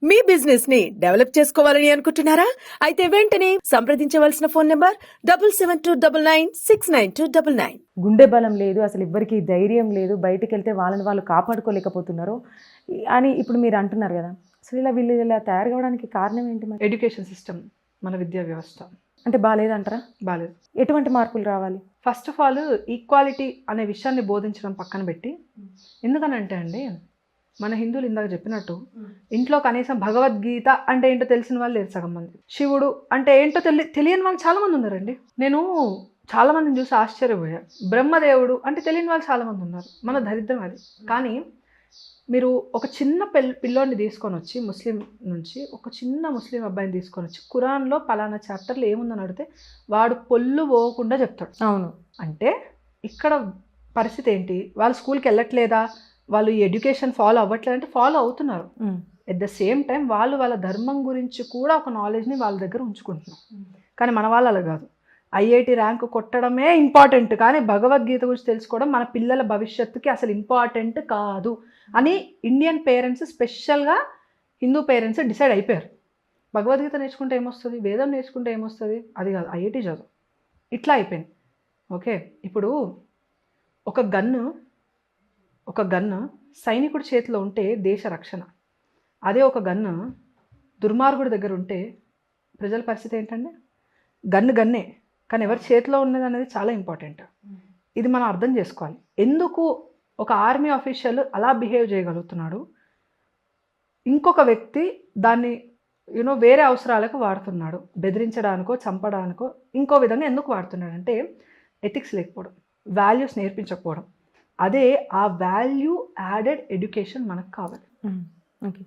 మీ business ని develop చేసుకోవాలని అనుకుంటున్నారా? అయితే వెంటనే సంప్రదించవలసిన ఫోన్ నంబర్ 7729969299. గుండె బలం లేదు, అసలు ఎవ్వరికి ధైర్యం లేదు, బయటికి వెళ్తే వాళ్ళని వాళ్ళు కాపాడుకోలేకపోతున్నారు అని ఇప్పుడు మీరు అంటున్నారు కదా. అసలు వీళ్ళు ఇలా తయారు కావడానికి కారణం ఏంటి మరి? ఎడ్యుకేషన్ సిస్టమ్, మన విద్యా వ్యవస్థ అంటే బాగాలేదంటారా? బాలేదు. ఎటువంటి మార్పులు రావాలి? ఫస్ట్ ఆఫ్ ఆల్ ఈక్వాలిటీ అనే విషయాన్ని బోధించడం పక్కన పెట్టి, ఎందుకనంటే అండి, మన హిందువులు ఇందాక చెప్పినట్టు ఇంట్లో కనీసం భగవద్గీత అంటే ఏంటో తెలిసిన వాళ్ళు లేరు సగం మంది. శివుడు అంటే ఏంటో తెలియని వాళ్ళు చాలామంది ఉన్నారండి. నేను చాలామందిని చూసి ఆశ్చర్యపోయా. బ్రహ్మదేవుడు అంటే తెలియని వాళ్ళు చాలామంది ఉన్నారు. మన దరిద్రం అది. కానీ మీరు ఒక చిన్న పిల్లోడిని తీసుకొని వచ్చి ముస్లిం నుంచి ఒక చిన్న ముస్లిం అబ్బాయిని తీసుకొని వచ్చి ఖురాన్లో పలానా చాప్టర్లు ఏముందని అడిగితే వాడు పొల్లు పోకుండా చెప్తాడు. అవును. అంటే ఇక్కడ పరిస్థితి ఏంటి? వాళ్ళు స్కూల్కి వెళ్ళట్లేదా, వాళ్ళు ఈ ఎడ్యుకేషన్ ఫాలో అవ్వట్లేదంటే ఫాలో అవుతున్నారు. ఎట్ ద సేమ్ టైం వాళ్ళు వాళ్ళ ధర్మం గురించి కూడా ఒక నాలెడ్జ్ని వాళ్ళ దగ్గర ఉంచుకుంటున్నారు. కానీ మన వాళ్ళు అలా కాదు. ఐఐటి ర్యాంకు కొట్టడమే ఇంపార్టెంట్, కానీ భగవద్గీత గురించి తెలుసుకోవడం మన పిల్లల భవిష్యత్తుకి అసలు ఇంపార్టెంట్ కాదు అని ఇండియన్ పేరెంట్స్, స్పెషల్గా హిందూ పేరెంట్స్ డిసైడ్ అయిపోయారు. భగవద్గీత నేర్చుకుంటే ఏమొస్తుంది, వేదం నేర్చుకుంటే ఏమొస్తుంది, అది కాదు, ఐఐటి చదువు. ఇట్లా అయిపోయింది. ఓకే, ఇప్పుడు ఒక గన్ను సైనికుడి చేతిలో ఉంటే దేశ రక్షణ, అదే ఒక గన్ను దుర్మార్గుడి దగ్గర ఉంటే ప్రజల పరిస్థితి ఏంటండి? గన్నే, కానీ ఎవరి చేతిలో ఉన్నది అనేది చాలా ఇంపార్టెంట్. ఇది మనం అర్థం చేసుకోవాలి. ఎందుకు ఒక ఆర్మీ ఆఫీషియల్ అలా బిహేవ్ చేయగలుగుతున్నాడు, ఇంకొక వ్యక్తి దాన్ని వేరే అవసరాలకు వాడుతున్నాడు, బెదిరించడానికో చంపడానికో ఇంకో విధంగా ఎందుకు వాడుతున్నాడు అంటే ఎథిక్స్ లేకపోవడం, వాల్యూస్ నేర్పించకపోవడం. అదే ఆ వాల్యూ యాడెడ్ ఎడ్యుకేషన్ మనకు కావాలి. ఓకే.